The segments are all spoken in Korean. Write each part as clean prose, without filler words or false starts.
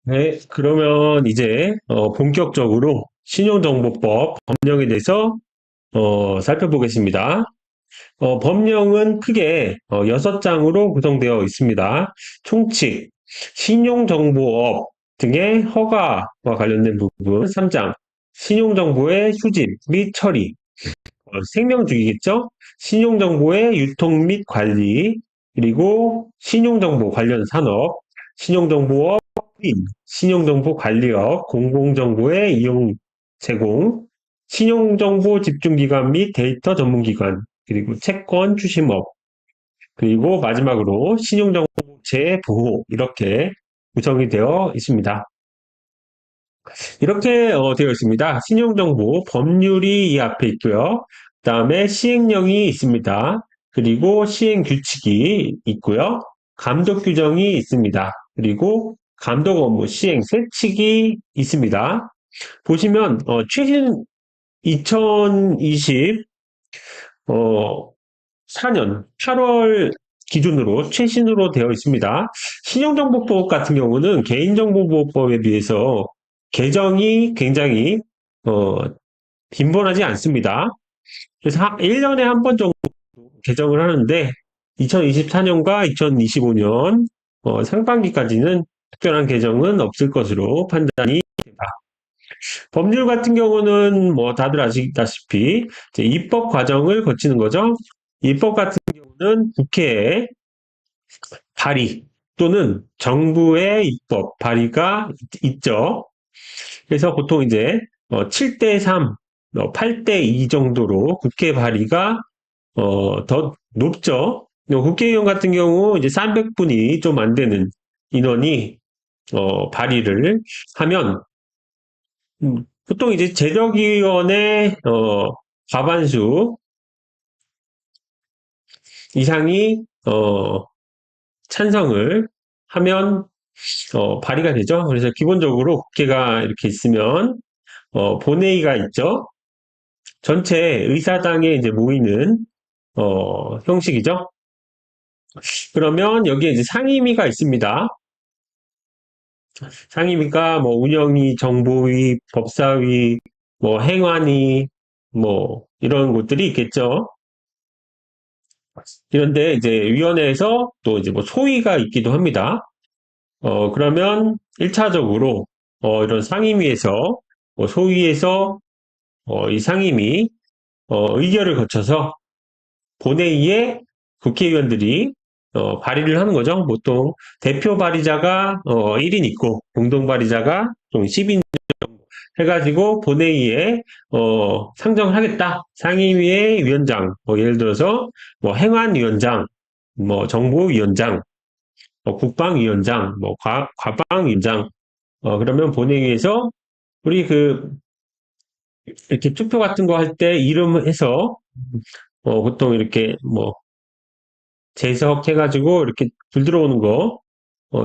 네, 그러면 이제 본격적으로 신용정보법 법령에 대해서 살펴보겠습니다. 법령은 크게 6장으로 구성되어 있습니다. 총칙, 신용정보업 등의 허가와 관련된 부분 3장, 신용정보의 수집 및 처리, 생명주기겠죠? 신용정보의 유통 및 관리, 그리고 신용정보 관련 산업, 신용정보업, 신용정보 관리업, 공공정보의 이용 제공, 신용정보 집중기관 및 데이터 전문기관, 그리고 채권 추심업, 그리고 마지막으로 신용정보 재보호, 이렇게 구성이 되어 있습니다. 이렇게 되어 있습니다. 신용정보 법률이 이 앞에 있고요. 그 다음에 시행령이 있습니다. 그리고 시행규칙이 있고요. 감독 규정이 있습니다. 그리고 감독 업무 시행 세칙이 있습니다. 보시면 최신 2020 4년 8월 기준으로 최신으로 되어 있습니다. 신용정보법 같은 경우는 개인정보보호법에 비해서 개정이 굉장히 어, 빈번하지 않습니다. 그래서 1년에 한 번 정도 개정을 하는데 2024년과 2025년 상반기까지는 특별한 개정은 없을 것으로 판단이 됩니다. 법률 같은 경우는 뭐 다들 아시다시피 이제 입법 과정을 거치는 거죠. 입법 같은 경우는 국회에 발의 또는 정부의 입법 발의가 있죠. 그래서 보통 이제 7대 3, 8대 2 정도로 국회 발의가 더 높죠. 국회의원 같은 경우 이제 300분이 좀 안 되는 인원이 발의를 하면 보통 이제 재력위원회 과반수 이상이 찬성을 하면 발의가 되죠. 그래서 기본적으로 국회가 이렇게 있으면 본회의가 있죠. 전체 의사당에 이제 모이는 형식이죠. 그러면 여기에 이제 상임위가 있습니다. 상임위가 뭐 운영위, 정보위, 법사위, 뭐 행안위, 뭐 이런 곳들이 있겠죠. 이런데 이제 위원회에서 또 이제 뭐 소위가 있기도 합니다. 그러면 1차적으로 이런 상임위에서 소위에서 이 상임위 의결을 거쳐서 본회의에 국회의원들이 발의를 하는 거죠. 보통 대표 발의자가 1인 있고 공동 발의자가 좀 10인 해가지고 본회의에 상정을 하겠다. 상임위의 위원장, 뭐 예를 들어서 뭐 행안위원장, 뭐 정보위원장, 국방위원장, 뭐 과방위원장, 그러면 본회의에서 우리 이렇게 투표 같은 거 할 때 이름 해서 보통 이렇게 뭐 재석해가지고 이렇게 불 들어오는 거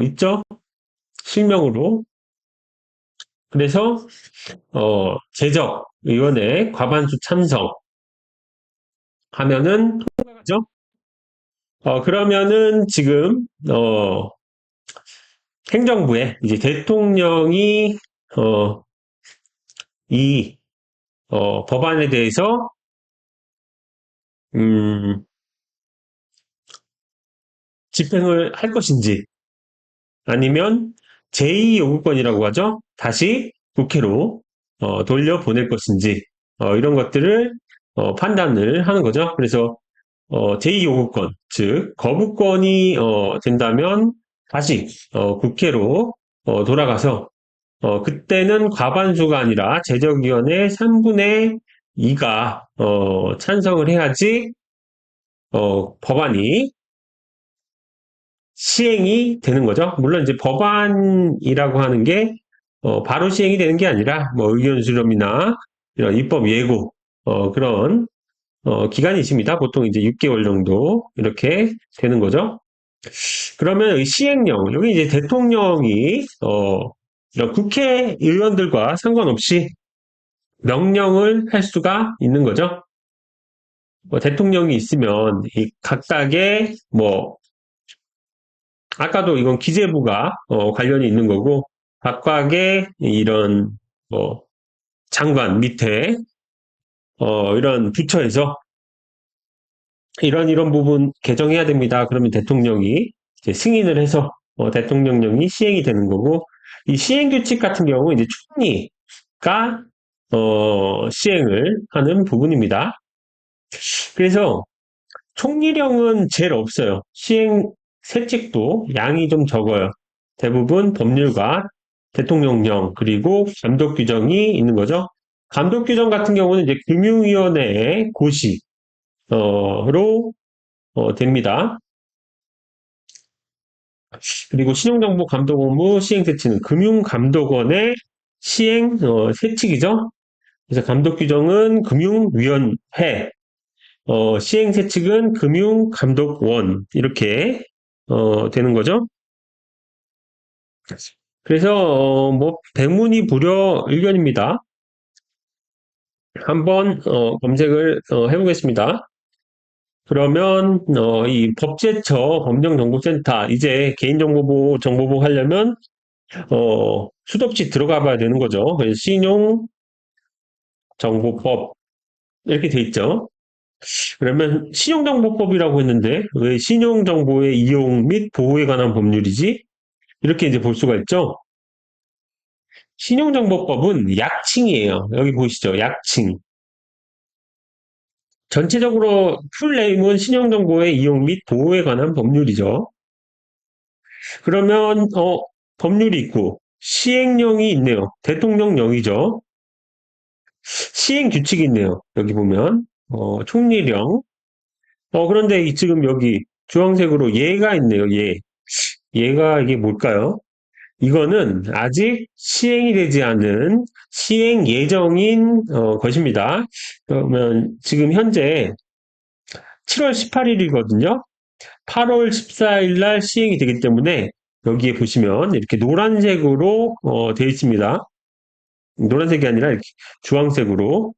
있죠? 실명으로. 그래서 재적위원회 과반수 참석하면은 통과하죠. 그러면은 지금 행정부에 이제 대통령이 어, 이 법안에 대해서 음, 집행을 할 것인지 아니면 제2요구권이라고 하죠. 다시 국회로 돌려보낼 것인지 이런 것들을 판단을 하는 거죠. 그래서 제2요구권, 즉 거부권이 된다면 다시 국회로 돌아가서 그때는 과반수가 아니라 제적위원회 3분의 2가 찬성을 해야지 법안이 시행이 되는 거죠. 물론 이제 법안이라고 하는 게 바로 시행이 되는 게 아니라 뭐 의견 수렴이나 이런 입법 예고 그런 기간이 있습니다. 보통 이제 6개월 정도 이렇게 되는 거죠. 그러면 이 시행령 여기 이제 대통령이 이런 국회의원들과 상관없이 명령을 할 수가 있는 거죠. 뭐 대통령이 있으면 이 각각의 뭐 아까도 이건 기재부가 관련이 있는 거고 각각의 이런 뭐 장관 밑에 이런 부처에서 이런 부분 개정해야 됩니다. 그러면 대통령이 이제 승인을 해서 대통령령이 시행이 되는 거고 이 시행규칙 같은 경우 이제 총리가 시행을 하는 부분입니다. 그래서 총리령은 제일 없어요. 시행 세칙도 양이 좀 적어요. 대부분 법률과 대통령령 그리고 감독 규정이 있는 거죠. 감독 규정 같은 경우는 이제 금융위원회의 고시로 됩니다. 그리고 신용정보감독업무 시행세칙은 금융감독원의 시행 세칙이죠. 그래서 감독 규정은 금융위원회, 시행세칙은 금융감독원 이렇게 되는 거죠. 그래서 뭐 백문이 불여 일견입니다. 한번 검색을 해보겠습니다. 그러면 이 법제처 법령정보센터 이제 개인정보보호 정보보호 하려면 수도 없이 들어가 봐야 되는 거죠. 그래서 신용정보법 이렇게 돼 있죠. 그러면 신용정보법이라고 했는데 왜 신용정보의 이용 및 보호에 관한 법률이지? 이렇게 이제 볼 수가 있죠. 신용정보법은 약칭이에요. 여기 보시죠. 약칭. 전체적으로 풀네임은 신용정보의 이용 및 보호에 관한 법률이죠. 그러면 법률이 있고 시행령이 있네요. 대통령령이죠. 시행규칙이 있네요. 여기 보면 총리령. 그런데 지금 여기 주황색으로 예가 있네요. 예. 얘가 이게 뭘까요? 이거는 아직 시행이 되지 않은 시행 예정인 것입니다. 그러면 지금 현재 7월 18일이거든요. 8월 14일 날 시행이 되기 때문에 여기에 보시면 이렇게 노란색으로 되어 있습니다. 노란색이 아니라 이렇게 주황색으로.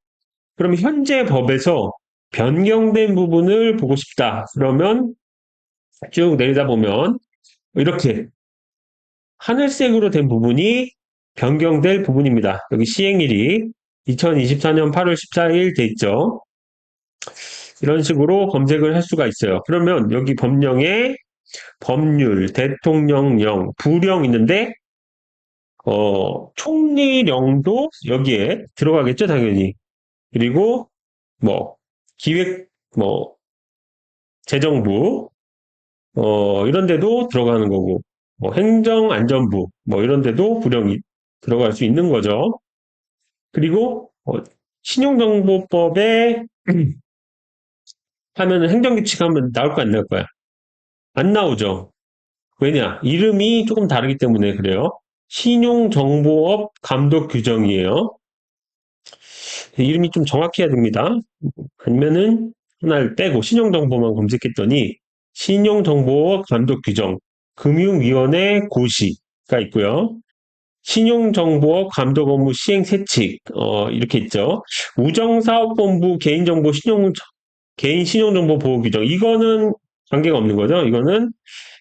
그럼 현재 법에서 변경된 부분을 보고 싶다. 그러면 쭉 내리다 보면 이렇게 하늘색으로 된 부분이 변경될 부분입니다. 여기 시행일이 2024년 8월 14일 돼 있죠. 이런 식으로 검색을 할 수가 있어요. 그러면 여기 법령에 법률, 대통령령, 부령 있는데 총리령도 여기에 들어가겠죠, 당연히. 그리고 뭐 기획, 뭐 재정부 이런 데도 들어가는 거고, 뭐 행정안전부 뭐 이런 데도 부령이 들어갈 수 있는 거죠. 그리고 신용정보법에 하면은 행정규칙 하면 나올 거 안 나올 거야? 안 나오죠. 왜냐? 이름이 조금 다르기 때문에 그래요. 신용정보업 감독규정이에요. 이름이 좀 정확해야 됩니다. 아니면은 하나를 빼고 신용정보만 검색했더니 신용정보업 감독규정, 금융위원회 고시가 있고요. 신용정보업 감독업무 시행세칙 이렇게 있죠. 우정사업본부 개인 신용정보 보호 규정 이거는 관계가 없는 거죠. 이거는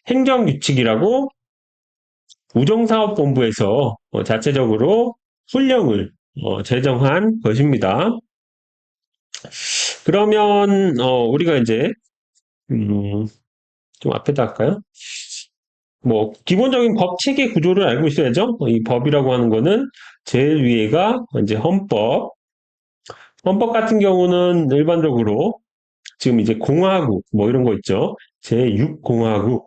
행정규칙이라고 우정사업본부에서 자체적으로 훈령을 제정한 것입니다. 그러면 우리가 이제 좀 앞에다 할까요? 뭐 기본적인 법 체계 구조를 알고 있어야죠. 이 법이라고 하는 거는 제일 위에가 이제 헌법. 헌법 같은 경우는 일반적으로 지금 이제 공화국 뭐 이런 거 있죠. 제6공화국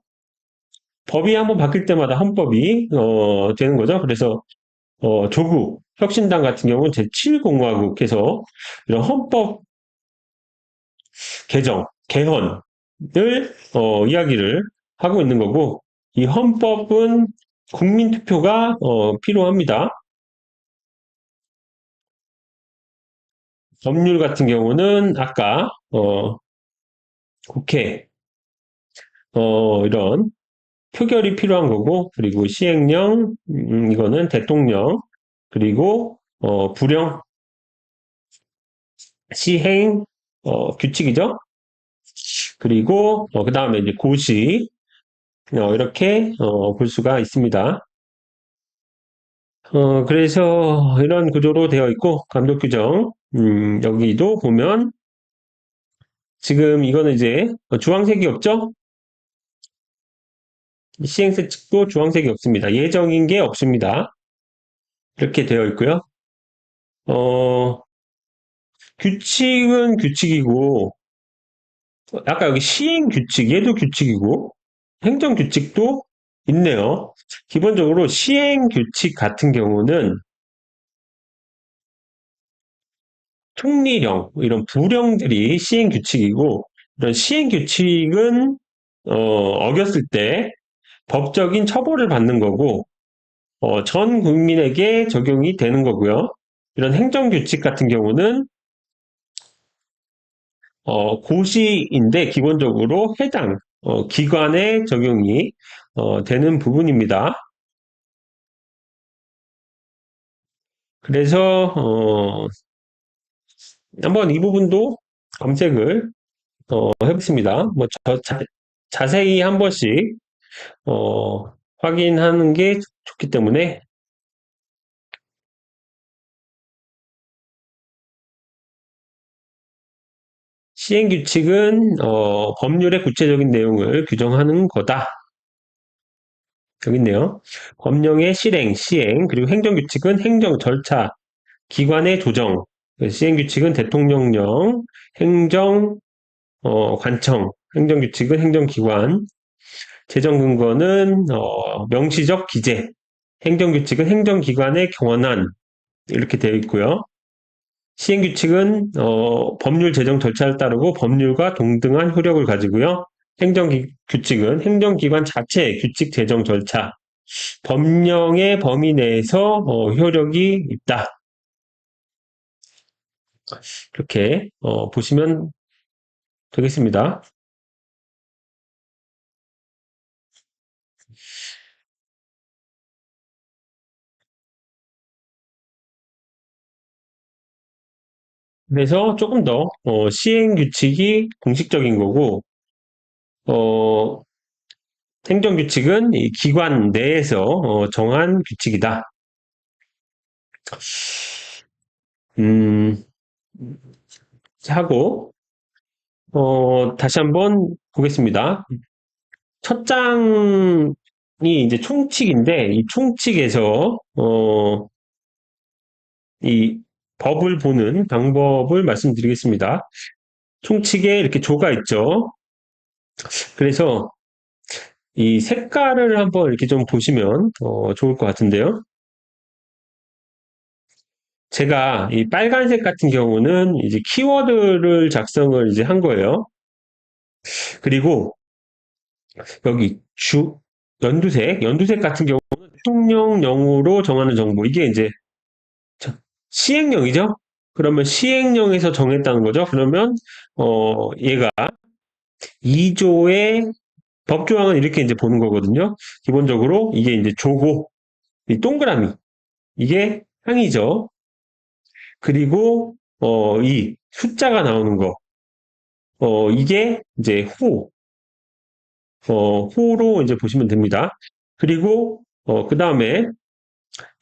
법이 한번 바뀔 때마다 헌법이 되는 거죠. 그래서 조국 혁신당 같은 경우는 제7공화국 해서 이런 헌법 개정 개헌을 이야기를 하고 있는 거고 이 헌법은 국민 투표가 필요합니다. 법률 같은 경우는 아까 국회 이런 표결이 필요한 거고, 그리고 시행령, 이거는 대통령, 그리고, 부령, 시행, 규칙이죠? 그리고, 그 다음에 이제 고시, 이렇게, 볼 수가 있습니다. 그래서 이런 구조로 되어 있고, 감독 규정, 여기도 보면, 지금 이거는 이제 주황색이 없죠? 시행세 측도 주황색이 없습니다. 예정인 게 없습니다. 이렇게 되어 있고요. 어, 규칙은 규칙이고, 아까 여기 시행 규칙, 얘도 규칙이고, 행정 규칙도 있네요. 기본적으로 시행 규칙 같은 경우는 총리령, 이런 부령들이 시행 규칙이고, 이런 시행 규칙은, 어겼을 때 법적인 처벌을 받는 거고, 전 국민에게 적용이 되는 거고요. 이런 행정 규칙 같은 경우는 고시인데 기본적으로 해당 기관에 적용이 되는 부분입니다. 그래서 한번 이 부분도 검색을 해보겠습니다. 뭐 자세히 한 번씩 확인하는 게 좋기 때문에 시행규칙은 법률의 구체적인 내용을 규정하는 거다. 여기 있네요. 법령의 실행, 시행, 그리고 행정규칙은 행정 절차, 기관의 조정, 시행규칙은 대통령령, 행정, 관청, 행정규칙은 행정기관, 재정근거는 명시적 기재, 행정규칙은 행정기관의 경원안, 이렇게 되어 있고요. 시행규칙은 법률 제정 절차를 따르고 법률과 동등한 효력을 가지고요. 행정규칙은 행정기관 자체의 규칙 제정 절차, 법령의 범위 내에서 효력이 있다. 이렇게 보시면 되겠습니다. 그래서 조금 더 시행규칙이 공식적인 거고 어, 행정규칙은 이 기관 내에서 정한 규칙이다. 음, 하고 다시 한번 보겠습니다. 첫 장이 이제 총칙인데 이 총칙에서 이 법을 보는 방법을 말씀드리겠습니다. 총칙에 이렇게 조가 있죠. 그래서 이 색깔을 한번 이렇게 좀 보시면 좋을 것 같은데요. 제가 이 빨간색 같은 경우는 이제 키워드를 작성을 이제 한 거예요. 그리고 여기 연두색 같은 경우는 대통령령으로 정하는 정보. 이게 이제 시행령이죠? 그러면 시행령에서 정했다는 거죠. 그러면 얘가 2조의 법조항은 이렇게 이제 보는 거거든요. 기본적으로 이게 이제 조고, 이 동그라미, 이게 항이죠. 그리고 이 숫자가 나오는 거, 이게 이제 호로 이제 보시면 됩니다. 그리고 그 다음에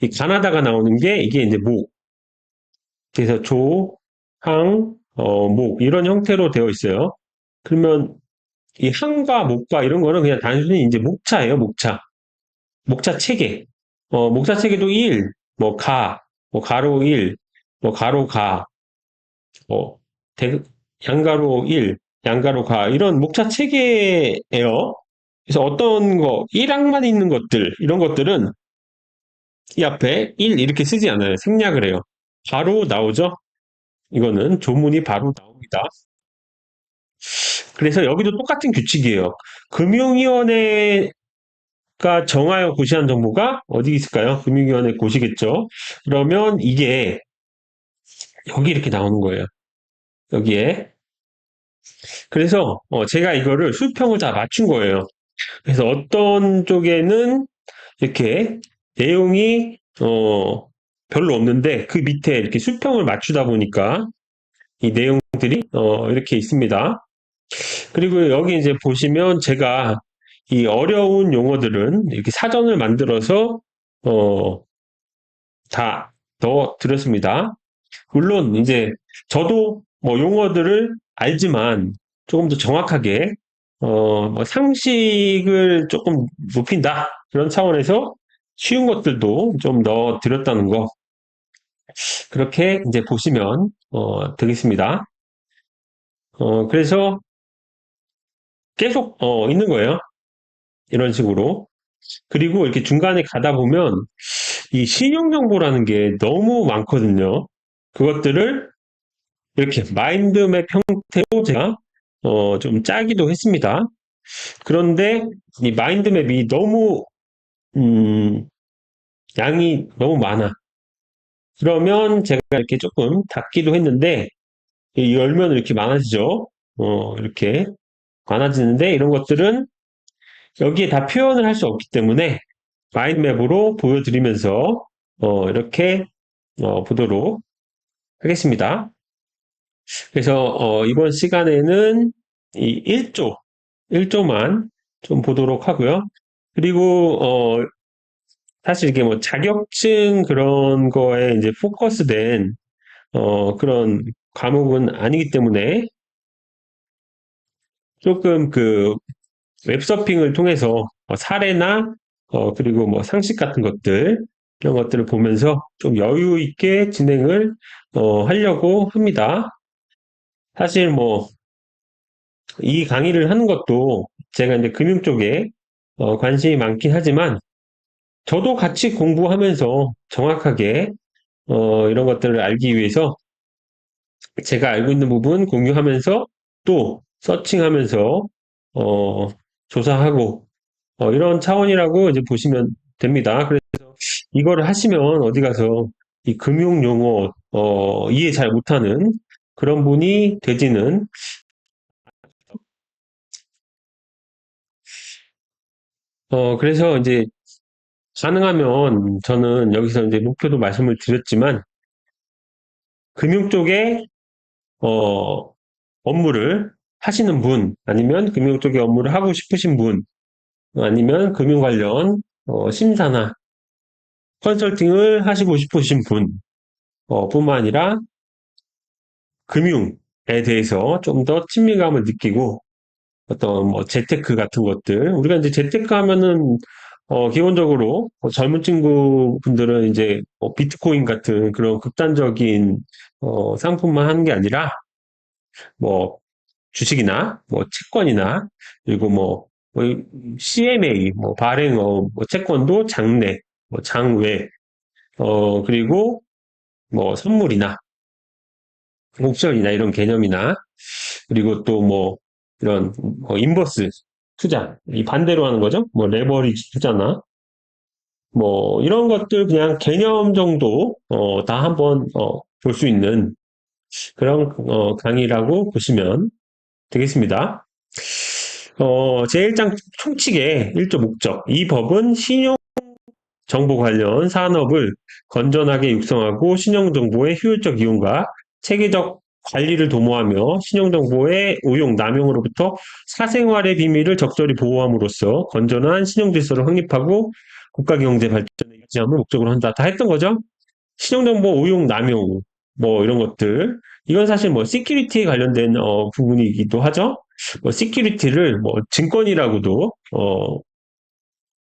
이 가나다가 나오는 게 이게 이제 목. 그래서 조, 항, 목 이런 형태로 되어 있어요. 그러면 이 항과 목과 이런 거는 그냥 단순히 이제 목차예요, 목차. 목차 체계. 목차 체계도 1, 뭐 뭐 가로 1, 뭐 가로 가, 뭐 양가로 1, 양가로 가 이런 목차 체계예요. 그래서 어떤 거 1항만 있는 것들 이런 것들은 이 앞에 1 이렇게 쓰지 않아요. 생략을 해요. 바로 나오죠. 이거는 조문이 바로 나옵니다. 그래서 여기도 똑같은 규칙이에요. 금융위원회가 정하여 고시한 정보가 어디 있을까요? 금융위원회 고시겠죠. 그러면 이게 여기 이렇게 나오는 거예요. 여기에. 그래서 제가 이거를 수평을 다 맞춘 거예요. 그래서 어떤 쪽에는 이렇게 내용이 별로 없는데 그 밑에 이렇게 수평을 맞추다 보니까 이 내용들이 이렇게 있습니다. 그리고 여기 이제 보시면 제가 이 어려운 용어들은 이렇게 사전을 만들어서 어, 다 넣어드렸습니다. 물론 이제 저도 뭐 용어들을 알지만 조금 더 정확하게 뭐 상식을 조금 높인다 그런 차원에서 쉬운 것들도 좀 넣어드렸다는 거 그렇게 이제 보시면 되겠습니다. 그래서 계속 있는 거예요. 이런 식으로. 그리고 이렇게 중간에 가다 보면 이 신용정보라는 게 너무 많거든요. 그것들을 이렇게 마인드맵 형태로 제가 좀 짜기도 했습니다. 그런데 이 마인드맵이 너무 음, 양이 너무 많아. 그러면 제가 이렇게 조금 닫기도 했는데 열면 이렇게 많아지죠. 이렇게 많아지는데 이런 것들은 여기에 다 표현을 할 수 없기 때문에 마인드맵으로 보여드리면서 이렇게 보도록 하겠습니다. 그래서 이번 시간에는 이 1조만 좀 보도록 하고요. 그리고 사실 이게 뭐 자격증 그런 거에 이제 포커스된 그런 과목은 아니기 때문에 조금 그 웹서핑을 통해서 사례나 그리고 뭐 상식 같은 것들 이런 것들을 보면서 좀 여유 있게 진행을 하려고 합니다. 사실 뭐 이 강의를 하는 것도 제가 이제 금융 쪽에 관심이 많긴 하지만 저도 같이 공부하면서 정확하게 이런 것들을 알기 위해서 제가 알고 있는 부분 공유하면서 또 서칭하면서 어, 조사하고 이런 차원이라고 이제 보시면 됩니다. 그래서 이거를 하시면 어디 가서 이 금융 용어 이해 잘 못하는 그런 분이 되지는 그래서 이제 가능하면 저는 여기서 이제 목표도 말씀을 드렸지만 금융 쪽에 어, 업무를 하시는 분 아니면 금융 쪽에 업무를 하고 싶으신 분 아니면 금융 관련 심사나 컨설팅을 하시고 싶으신 분 뿐만 아니라 금융에 대해서 좀 더 친밀감을 느끼고 어떤 뭐 재테크 같은 것들 우리가 이제 재테크 하면은 기본적으로 젊은 친구분들은 이제 비트코인 같은 그런 극단적인 상품만 하는 게 아니라 뭐 주식이나 뭐 채권이나 그리고 뭐 CMA 뭐 발행어 뭐 채권도 장내 뭐 장외 그리고 뭐 선물이나 옵션이나 이런 개념이나 그리고 또 뭐 이런 인버스 투자 이 반대로 하는 거죠. 뭐 레버리지 투자나 뭐 이런 것들 그냥 개념 정도 다 한번 볼 수 있는 그런 강의라고 보시면 되겠습니다. 제1장 총칙의 1조 목적. 이 법은 신용 정보 관련 산업을 건전하게 육성하고 신용정보의 효율적 이용과 체계적 관리를 도모하며 신용정보의 오용, 남용으로부터 사생활의 비밀을 적절히 보호함으로써 건전한 신용질서를 확립하고 국가경제 발전에 유지함을 목적으로 한다. 다 했던 거죠? 신용정보 오용, 남용, 뭐 이런 것들. 이건 사실 뭐 시큐리티에 관련된 부분이기도 하죠. 뭐 시큐리티를 뭐 증권이라고도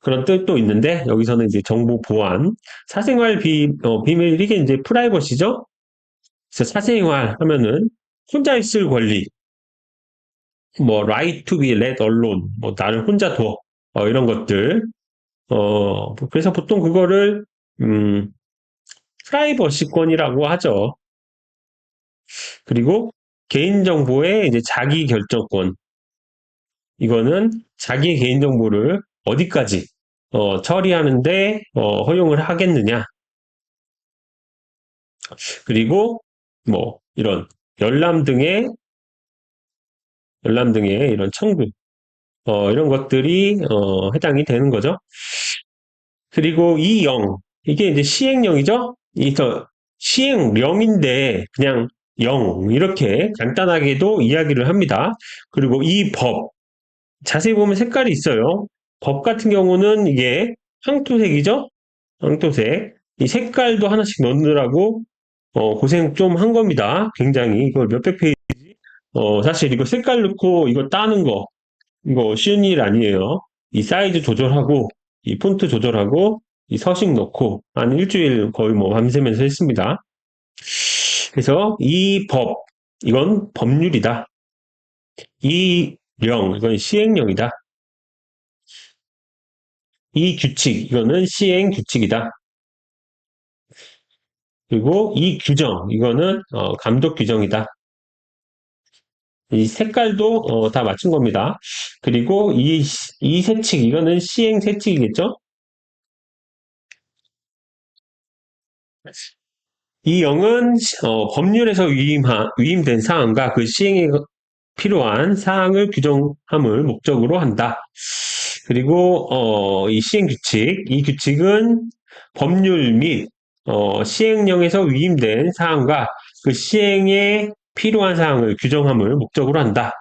그런 뜻도 있는데 여기서는 이제 정보 보안, 사생활 비밀 이게 이제 프라이버시죠. 그래서 사생활 하면은 혼자 있을 권리, 뭐 right to be let alone, 뭐 나를 혼자 둬, 이런 것들. 그래서 보통 그거를 음, 프라이버시권이라고 하죠. 그리고 개인정보의 이제 자기 결정권. 이거는 자기의 개인정보를 어디까지 처리하는데 허용을 하겠느냐. 그리고 뭐 이런 열람 등의 열람 등의 이런 청구 이런 것들이 해당이 되는 거죠. 그리고 이 영 이게 이제 시행령이죠. 이저 시행령인데 그냥 영 이렇게 간단하게도 이야기를 합니다. 그리고 이 법 자세히 보면 색깔이 있어요. 법 같은 경우는 이게 황토색이죠. 황토색. 이 색깔도 하나씩 넣느라고 고생 좀 한 겁니다. 굉장히 이걸 몇백 페이지. 사실 이거 색깔 넣고 이거 따는 거 이거 쉬운 일 아니에요. 이 사이즈 조절하고 이 폰트 조절하고 이 서식 넣고 한 일주일 거의 뭐 밤새면서 했습니다. 그래서 이 법 이건 법률이다. 이 령 이건 시행령이다. 이 규칙 이거는 시행 규칙이다. 그리고 이 규정 이거는 감독 규정이다. 이 색깔도 다 맞춘 겁니다. 그리고 이 세칙 이거는 시행 세칙이겠죠? 이 영은 법률에서 위임된 사항과 그 시행에 필요한 사항을 규정함을 목적으로 한다. 그리고 이 시행규칙, 이 규칙은 법률 및 시행령에서 위임된 사항과 그 시행에 필요한 사항을 규정함을 목적으로 한다.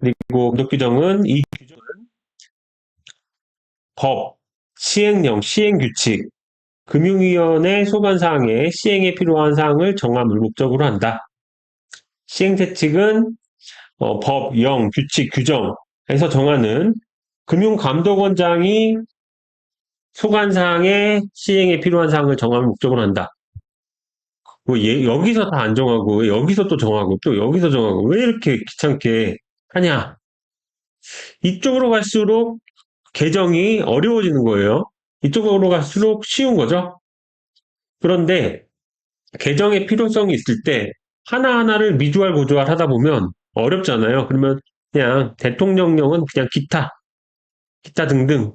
그리고 감독 규정은 이 법, 시행령, 시행규칙, 금융위원회 소관사항의 시행에 필요한 사항을 정함을 목적으로 한다. 시행세칙은 법, 령, 규칙, 규정에서 정하는 금융감독원장이 소관사항의 시행에 필요한 사항을 정함을 목적으로 한다. 뭐 여기서 다 안 정하고 여기서 또 정하고 또 여기서 정하고 왜 이렇게 귀찮게 하냐. 이쪽으로 갈수록 개정이 어려워지는 거예요. 이쪽으로 갈수록 쉬운 거죠. 그런데 개정의 필요성이 있을 때 하나하나를 미주알 고주알 하다 보면 어렵잖아요. 그러면 그냥 대통령령은 그냥 기타 등등.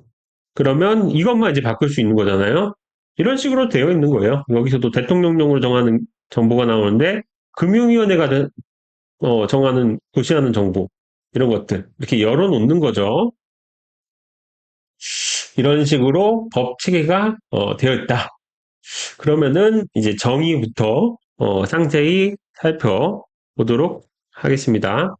그러면 이것만 이제 바꿀 수 있는 거잖아요. 이런 식으로 되어 있는 거예요. 여기서도 대통령령으로 정하는 정보가 나오는데 금융위원회가 정하는 고시하는 정보 이런 것들 이렇게 열어놓는 거죠. 이런 식으로 법 체계가 되어 있다. 그러면은 이제 정의부터 상세히 살펴보도록 하겠습니다.